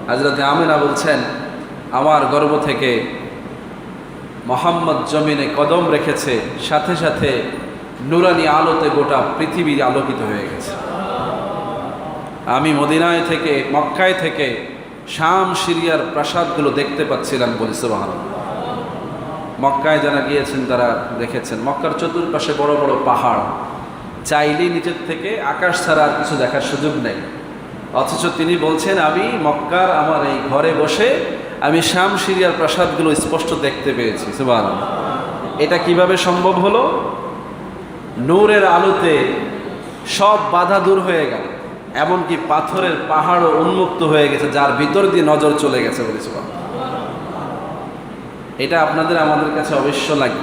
হযরত আমিনা বলছেন, আমার গর্ভ থেকে মুহাম্মদ জমিনে কদম রেখেছে, সাথে সাথে নুরানি আলোতে গোটা পৃথিবী আলোকিত হয়ে গেছে। আমি মদিনায় থেকে, মক্কায় থেকে শাম সিরিয়ার প্রাসাদগুলো দেখতে পাচ্ছিলাম, বলি সুবহানাল্লাহ। মক্কায় যারা গিয়েছেন তারা দেখেছেন, মক্কার চতুর্পাশে বড় বড় পাহাড়, চাইলেই নিচের থেকে আকাশ ছাড়া আর কিছু দেখার সুযোগ নেই। অথচ তিনি বলছেন, আমি মক্কার আমার এই ঘরে বসে আমি শাম সিরিয়ার প্রাসাদগুলো স্পষ্ট দেখতে পেয়েছি। সুবহানাল্লাহ। এটা কিভাবে সম্ভব হলো? নূরের আলোতে সব বাধা দূর হয়ে গেল, এমনকি পাথরের পাহাড়ও উন্মুক্ত হয়ে গেছে, যার ভিতর দিয়ে নজর চলে গেছে, বলি সুবহানাল্লাহ। এটা আপনাদের আমাদের কাছে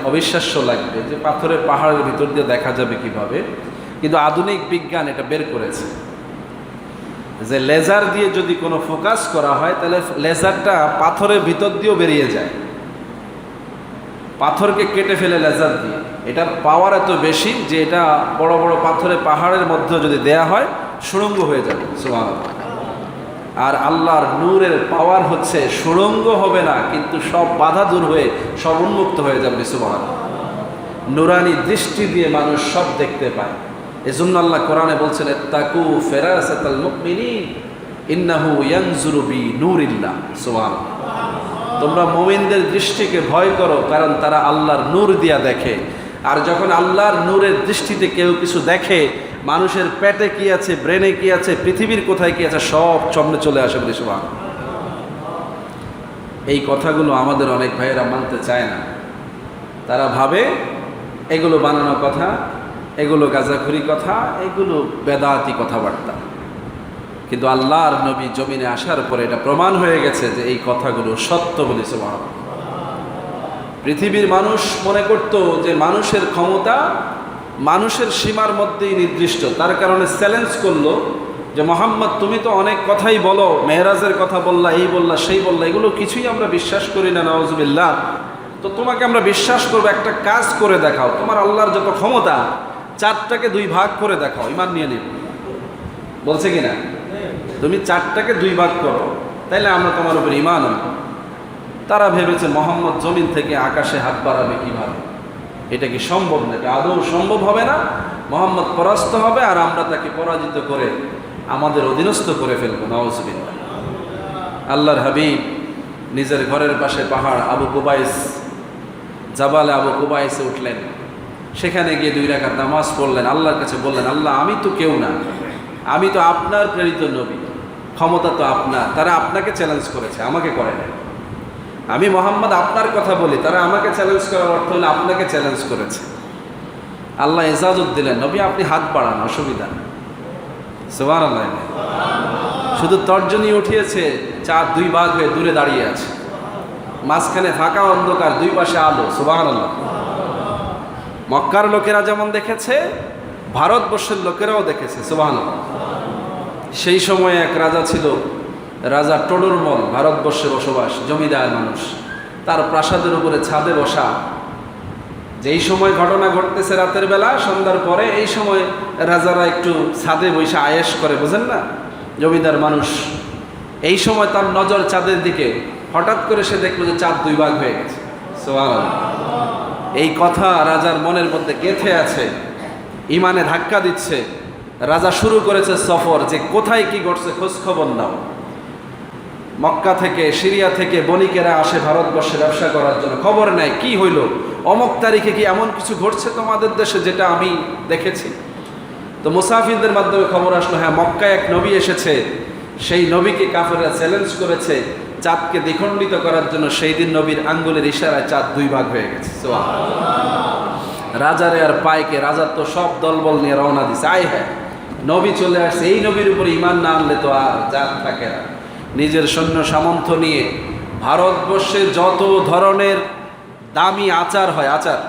অবিশ্বাস্য লাগবে যে পাথরের পাহাড়ের ভিতর দিয়ে দেখা যাবে কিভাবে, কিন্তু আধুনিক বিজ্ঞান এটা বের করেছে যে লেজার দিয়ে যদি কোনো ফোকাস করা হয় তাহলে লেজারটা পাথরের ভিতর দিয়েও বেরিয়ে যায়, পাথরকে কেটে ফেলে লেজার দিয়ে। এটার পাওয়ার এত বেশি যে এটা বড় বড় পাথরের পাহাড়ের মধ্যে যদি দেয়া হয় সুড়ঙ্গ হয়ে যাবে। সুবহানাল্লাহ। আর আল্লাহর নূরের পাওয়ার হচ্ছে সুড়ঙ্গ হবে না, কিন্তু সব বাধা দূর হয়ে সব উন্মুক্ত হয়ে যাবে। সুবহানাল্লাহ। নুরানি দৃষ্টি দিয়ে মানুষ সব দেখতে পায়। এজন্য আল্লাহ কোরআনে বলছেন, ইত্তাকু ফিরাসাতাল মুমিনিন ইন্নাহু ইয়ানজুরু বি নূরিল্লাহ। সুবহানাল্লাহ। তোমরা মুমিনদের দৃষ্টিকে ভয় করো, কারণ তারা আল্লাহর নূর দিয়া দেখে। আর যখন আল্লাহর নূরের দৃষ্টিতে কেউ কিছু দেখে, মানুষের পেটে কি আছে, ব্রেনে কি আছে, পৃথিবীর কোথায় কি আছে, সব সামনে চলে আসে। বলি সুবহানাল্লাহ। এই কথাগুলো আমাদের অনেক ভাইয়েরা মানতে চায় না। তারা ভাবে এগুলো বানানো কথা, এগুলো গাঁজাখুরি কথা, এগুলো বেদাতি কথাবার্তা। কিন্তু আল্লাহর নবী জমিনে আসার পরে এটা প্রমাণ হয়ে গেছে যে এই কথাগুলো সত্য। বলি সুবহানাল্লাহ। পৃথিবীর মানুষ মনে করত যে মানুষের ক্ষমতা মানুষের সীমার মধ্যেই নির্দিষ্ট, তার কারণে চ্যালেঞ্জ করলো যে মোহাম্মদ তুমি তো অনেক কথাই বলো, মেহরাজের কথা বললা, এই বললা, সেই বললা, এগুলো কিছুই আমরা বিশ্বাস করি না, নাউজুবিল্লাহ। তো তোমাকে আমরা বিশ্বাস করবো, একটা কাজ করে দেখাও, তোমার আল্লাহর যত ক্ষমতা 4টাকে 2 ভাগ করে দেখাও, ইমান নিয়ে নেব। বলছে কিনা? তুমি 4টাকে 2 ভাগ করো, তাইলে আমরা তোমার উপর ইমান আনব। তারা ভেবেছে মোহাম্মদ জমিন থেকে আকাশে হাত বাড়াবে কিভাবে, এটা কি সম্ভব না, এটা আদৌ সম্ভব হবে না। মোহাম্মদ পরাস্ত হবে আর আমরা তাকে পরাজিত করে আমাদের অধীনস্থ করে ফেলবো, নাউজুবিল্লাহ। আল্লাহর হাবিব নিজের ঘরের পাশে পাহাড় আবু কুবাইস, জাবালে আবু কুবাইসে উঠলেন, সেখানে গিয়ে 2 রাকাত নামাজ পড়লেন, আল্লাহর কাছে বললেন, আল্লাহ আমি তো কেউ না, আমি তো আপনার প্রেরিত নবী, ক্ষমতা তো আপনার। তারা আপনাকে চ্যালেঞ্জ করেছে, আমাকে করে না। আমি মোহাম্মদ আপনার কথা বলি, তারা আমাকে চ্যালেঞ্জ করার অর্থ হলো আপনাকে চ্যালেঞ্জ করেছে। আল্লাহ ইজাজত দিলেন, নবী আপনি হাত বাড়ান, অসুবিধা নেই। সুবহানাল্লাহ। শুধু তর্জনী উঠিয়েছে, 2 ভাগ হয়ে দূরে দাঁড়িয়ে আছে, মাঝখানে ফাঁকা অন্ধকার, 2 পাশে আলো। সুবহানাল্লাহ। মক্কার লোকেরা যেমন দেখেছে, ভারতবর্ষের লোকেরাও দেখেছে। সুবহানাল্লাহ। সেই সময়ে এক রাজা ছিল, রাজা টোডরমল, ভারতবর্ষে বসবাস, জমিদার মানুষ, তার প্রাসাদের উপরে ছাদে বসা। যেই সময় ঘটনা ঘটতেছে রাতের বেলা, সন্ধ্যার পরে, এই সময় রাজারা একটু ছাদে বসে আয়েশ করে, বুঝেন না, জমিদার মানুষ। এই সময় তার নজর চাঁদের দিকে, হঠাৎ করে সে দেখলো যে চাঁদ 2 ভাগ হয়ে গেছে। সুবহানাল্লাহ। এই কথা রাজার মনের মধ্যে গেঁথে আছে, ইমানে ধাক্কা দিচ্ছে। রাজা শুরু করেছে সফর, যে কোথায় কি ঘটছে খোঁজ খবর নাও। মক্কা থেকে, সিরিয়া থেকে বণিকেরা আসে ভারতবর্ষে ব্যবসা করার জন্য, খবর নেয় কি হইল, অমুক তারিখে কি এমন কিছু ঘটছে তোমাদের দেশে যেটা আমি দেখেছি। তো মুসাফিরদের মাধ্যমে খবর আসলো, হ্যাঁ মক্কায় এক নবী এসেছে, সেই নবীকে কাফেররা চ্যালেঞ্জ করেছে চাঁদকে দ্বিখণ্ডিত করার জন্য। সেই দিন নবীর আঙ্গুলের ইশারায় চাঁদ 2 ভাগ হয়ে গেছে। রাজারে আর পাইকে, রাজার তো সব দলবল নিয়ে রওনা দিছে, আয় হ্যাঁ নবী চলে আসছে, এই নবীর উপর ইমান না আনলে তো আর জাত থাকে না। নিজের সৈন্য সামর্থ্য নিয়ে ভারতবর্ষে যত ধরনের দামি আচার হয়, আচার,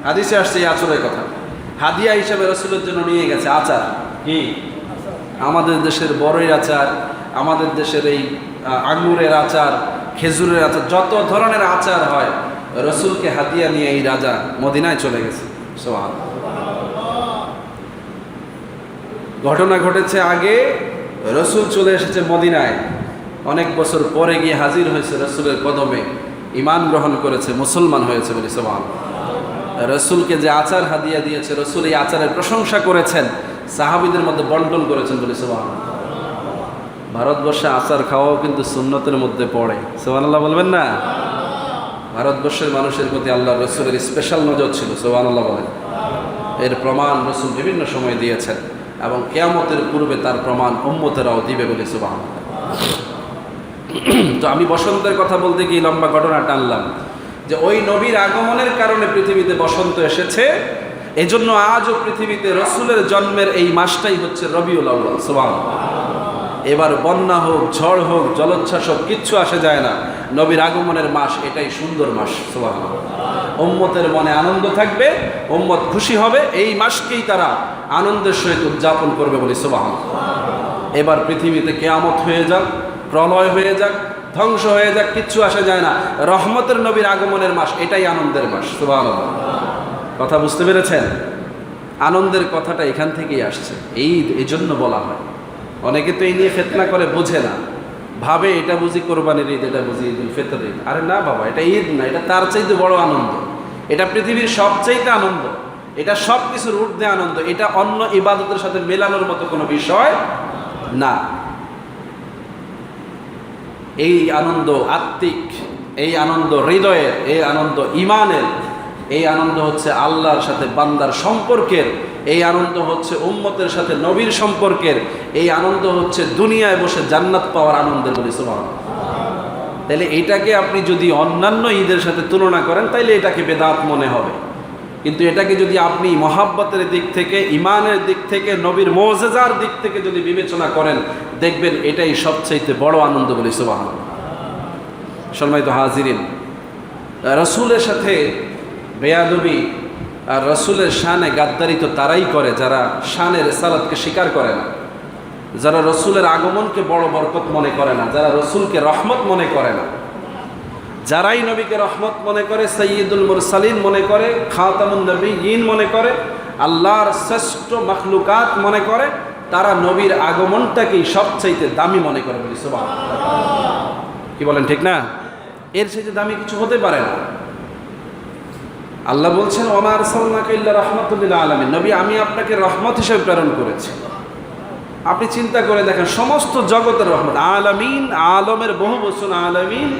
হাদিসে আসছে এই আচারের কথা, হাদিয়া হিসাবে রাসূলের জন্য নিয়ে গেছে। আচার কি? আমাদের দেশের বড়ই আচার, আমাদের দেশের এই আঙ্গুরের আচার, খেজুরের আচার, যত ধরনের আচার হয়, রাসূলকে হাদিয়া নিয়ে এই রাজা মদিনায় চলে গেছে। সুবহানাল্লাহ। ঘটনা ঘটেছে আগে, রাসূল চলে এসেছে মদিনায়, অনেক বছর পরে গিয়ে হাজির হয়েছে রসুলের কদমে, ঈমান গ্রহণ করেছে, মুসলমান হয়েছে বলি সুবহানাল্লাহ। রসুলকে যে আচার হাদিয়া দিয়েছে, রসুল এই আচারের প্রশংসা করেছেন, সাহাবীদের মধ্যে বন্টন করেছেন বলি সুবহানাল্লাহ। ভারতবর্ষে আচার খাওয়াও কিন্তু সুন্নতের মধ্যে পড়ে, সুবহানাল্লাহ বলবেন না? ভারতবর্ষের মানুষের প্রতি আল্লাহ রসুলের স্পেশাল নজর ছিল, সুবহানাল্লাহ বলেন। এর প্রমাণ রসুল বিভিন্ন সময় দিয়েছেন এবং কিয়ামতের পূর্বে তার প্রমাণ উম্মতেরাও দিবে বলে সুবহানাল্লাহ। তো আমি বসন্তের কথা বলতে গিয়ে লম্বা ঘটনা টানলাম যে ওই নবীর আগমনের কারণে পৃথিবীতে বসন্ত এসেছে। এজন্য আজও পৃথিবীতে রসুলের জন্মের এই মাসটাই হচ্ছে রবিউল আউয়াল, সুবহানাল্লাহ। এবার বন্যা হোক, ঝড় হোক, জলোচ্ছ্বাস হোক, কিচ্ছু আসে যায় না, নবীর আগমনের মাস এটাই সুন্দর মাস, সুবহানাল্লাহ। উম্মতের মনে আনন্দ থাকবে, উম্মত খুশি হবে, এই মাসকেই তারা আনন্দের সহিত উদযাপন করবে বলি সুবহানাল্লাহ। এবার পৃথিবীতে কিয়ামত হয়ে যাক, প্রলয় হয়ে যাক, ধ্বংস হয়ে যাক, কিচ্ছু আসে যায় না, রহমতের নবীর আগমনের মাস এটাই আনন্দের মাস, সুবহানাল্লাহ। কথা বুঝতে পেরেছেন? আনন্দের কথাটা এখান থেকেই আসছে, ঈদ এই জন্য বলা হয়। অনেকে তো এই নিয়ে ফিতনা করে, বোঝে না, ভাবে এটা বুঝি কোরবানির ঈদ, এটা বুঝি ঈদুল ফিতর ঈদ। আরে না বাবা, এটা ঈদ না, এটা তার চাইতে বড় আনন্দ, এটা পৃথিবীর সবচাইতে আনন্দ, এটা সব কিছুর ঊর্ধ্বে আনন্দ, এটা অন্য ইবাদতের সাথে মেলানোর মতো কোনো বিষয় না। এই আনন্দ আত্মিক, এই আনন্দ হৃদয়ের, এই আনন্দ ইমানের, এই আনন্দ হচ্ছে আল্লাহর সাথে বান্দার সম্পর্কের, এই আনন্দ হচ্ছে উম্মতের সাথে নবীর সম্পর্কের, এই আনন্দ হচ্ছে দুনিয়ায় বসে জান্নাত পাওয়ার আনন্দের বলি সুবহানাল্লাহ। তাহলে এটাকে আপনি যদি অন্যান্য ঈদের সাথে তুলনা করেন তাইলে এটাকে বেদাত মনে হবে, কিন্তু এটাকে যদি আপনি মহাব্বতের দিক থেকে, ইমানের দিক থেকে, নবীর মুজিজার দিক থেকে যদি বিবেচনা করেন, দেখবেন এটাই সবচাইতে বড় আনন্দ বলি সুবহানাল্লাহ। সম্মানিত হাজিরিন, রসুলের সাথে বেয়াদবি আর রসুলের শানে গাদ্দারি তো তারাই করে যারা শানে রিসালাতকে স্বীকার করে না, যারা রসুলের আগমনকে বড় বরকত মনে করে না, যারা রসুলকে রহমত মনে করে না, যারাই নবীকে রহমত মনে করে, সাইয়্যিদুল মুরসালিন মনে করে, খাতামুন নবিয়্যিন মনে করে, আল্লাহর শ্রেষ্ঠ মাখলুকাত মনে করে, তারা নবীর আগমনটাকেই সবচাইতে দামি মনে করে বলি সুবহানাল্লাহ। কি বলেন, ঠিক না? এর চাইতে দামি কিছু হতে পারে না। আল্লাহ বলছেন, ওয়া মা আরসালনাকা ইল্লা রাহমাতুল লিল আলামিন, নবী আমি আপনাকে রহমত হিসেবে প্রেরণ করেছি। আপনি চিন্তা করে দেখেন, সমস্ত জগতের রহমত, আলামিন, আলমের বহু বচন আলামিন।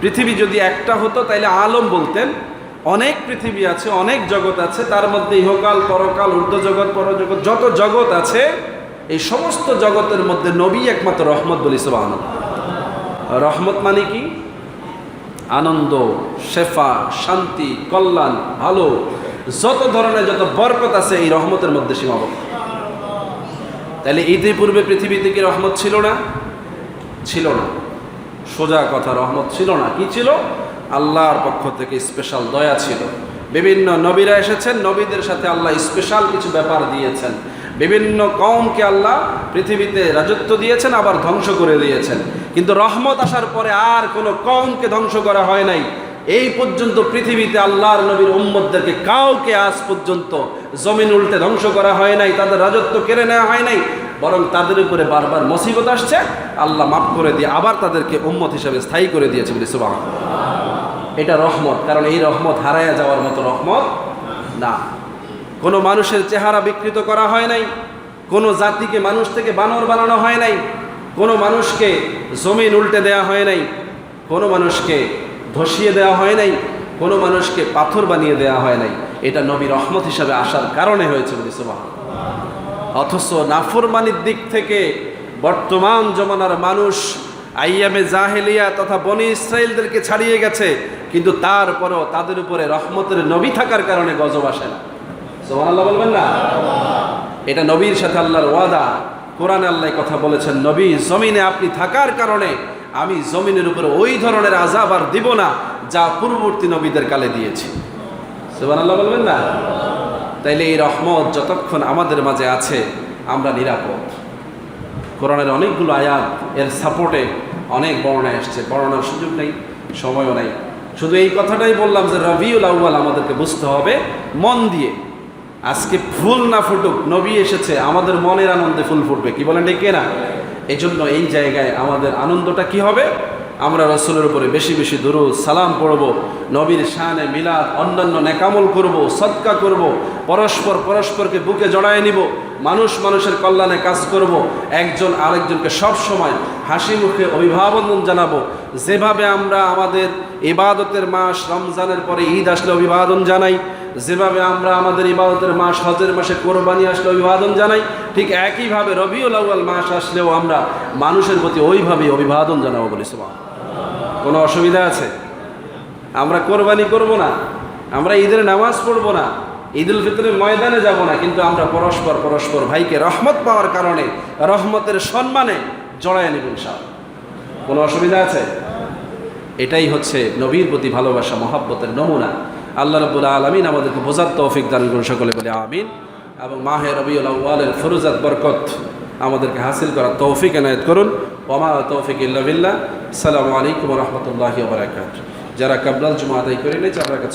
পৃথিবী যদি একটা হতো তাইলে আলম বলতেন। অনেক পৃথিবী আছে, অনেক জগৎ আছে, তার মধ্যে ইহকাল, পরকাল, ঊর্ধ্ব জগৎ, পরজগৎ, যত জগৎ আছে, এই সমস্ত জগতের মধ্যে নবী একমাত্র রহমত বলি সুবহানাল্লাহ। রহমত মানে কি? আনন্দ, শেফা, শান্তি, কল্যাণ, ভালো, যত ধরনের যত বরকত আছে এই রহমতের মধ্যে সীমাবদ্ধ। তাহলে ঈদের পূর্বে পৃথিবীতে কি রহমত ছিল না? ছিল না। সোজা কথা, রহমত ছিল না। কি ছিল? আল্লাহর পক্ষ থেকে স্পেশাল দয়া ছিল। বিভিন্ন নবীরা এসেছেন, নবীদের সাথে আল্লাহ স্পেশাল কিছু ব্যাপার দিয়েছেন। বিভিন্ন কওমকে আল্লাহ পৃথিবীতে রাজত্ব দিয়েছেন, আবার ধ্বংস করে দিয়েছেন। কিন্তু রহমত আসার পরে আর কোনো কওমকে ধ্বংস করা হয় নাই। এই পর্যন্ত পৃথিবীতে আল্লাহর নবীর উম্মতদেরকে কাউকে আজ পর্যন্ত জমিন উল্টে ধ্বংস করা হয় নাই, তাদের রাজত্ব কেড়ে নেওয়া হয় নাই, বরং তাদের উপরে বারবার মুসিবত আসছে, আল্লাহ মাফ করে দিয়ে আবার তাদেরকে উম্মত হিসাবে স্থায়ী করে দিয়েছে বলে সুবহানাল্লাহ। এটা রহমত, কারণ এই রহমত হারায়া যাওয়ার মতো রহমত না। কোনো মানুষের চেহারা বিকৃত করা হয় নাই, কোনো জাতিকে মানুষ থেকে বানর বানানো হয় নাই, কোনো মানুষকে জমিন উল্টে দেওয়া হয় নাই, কোনো মানুষকে ধসিয়ে দেওয়া হয় নাই, কোনো মানুষকে পাথর বানিয়ে দেওয়া হয় নাই। এটা নবী রহমত হিসাবে আসার কারণে হয়েছে বলে সুবহানাল্লাহ। অথচ নাফরমানির দিক থেকে বর্তমান জমানার মানুষ আইয়ামে জাহেলিয়া তথা বনি ইসরাইলদেরকে ছাড়িয়ে গেছে, কিন্তু তারপরেও তাদের উপরে রহমতের নবী থাকার কারণে গজব আসে না। সুবহানাল্লাহ বলবেন না? এটা নবীর সাথে আল্লাহর ওয়াদা। কোরআনে আল্লাহ কথা বলেছেন, নবী জমিনে আপনি থাকার কারণে আমি জমিনের উপরে ওই ধরনের আযাব আর দিব না যা পূর্ববর্তী নবীদের কালে দিয়েছি। সুবহানাল্লাহ বলবেন না? তাইলে এই রহমত যতক্ষণ আমাদের মাঝে আছে আমরা নিরাপদ। কোরআনের অনেকগুলো আয়াত এর সাপোর্টে অনেক বর্ণনা এসছে, বর্ণনার সুযোগ নেই, সময়ও নাই। শুধু এই কথাটাই বললাম যে রবিউল আউয়াল আমাদেরকে বুঝতে হবে মন দিয়ে। আজকে ফুল না ফুটুক, নবী এসেছে, আমাদের মনের আনন্দে ফুল ফুটবে। কি বলেন ঠিক না? এই জন্য এই জায়গায় আমাদের আনন্দটা কি হবে? আমরা রাসূলের উপরে বেশি বেশি দুরূদ সালাম পড়ব, নবীর শানে মিলাদ, অন্যান্য নেকামল করব, সদকা করব, পরস্পরকে বুকে জড়ায় নিব, মানুষের কল্যাণে কাজ করব, একজন আরেকজনকে সব সময় হাসি মুখে অভিবাদন জানাবো। যেভাবে আমরা আমাদের ইবাদতের মাস রমজানের পরে ঈদ আসলে অভিবাদন জানাই, যেভাবে আমরা আমাদের ইবাদতের মাস হজের মাসে কোরবানি আসলে অভিবাদন জানাই, ঠিক একইভাবে রবিউল আউয়াল মাস আসলেও আমরা মানুষের প্রতি ওইভাবেই অভিবাদন জানাবো বলি। সুবহানাল্লাহ। কোনো অসুবিধা আছে? আমরা কোরবানি করব না, আমরা ঈদের নামাজ পড়ব না, ঈদুল ফিতরের ময়দানে যাব না, কিন্তু আমরা পরস্পর ভাইকে রহমত পাওয়ার কারণে রহমতের সম্মানে জড়ায় নেব ইনশাআল্লাহ। কোনো অসুবিধা আছে? এটাই হচ্ছে নবীর প্রতি ভালোবাসা, মহাব্বতের নমুনা। আল্লাহ রাব্বুল আলামিন আমাদেরকে বোঝার তৌফিক দান করুন, সকলে বলে আমিন। এবং মাহে রবিউল আউয়ালের ফরজাত বরকত আমাদেরকে হাসিল করার তৌফিক এনায়েত করুন। ওমা তৌফিক ইল্লা বিল্লাহ। আসসালামু আলাইকুম ওয়া রাহমাতুল্লাহি ওয়া বারাকাতুহু। যারা কাবলাল জুমা আদায় করে নিয়েছে, আপনার কাছে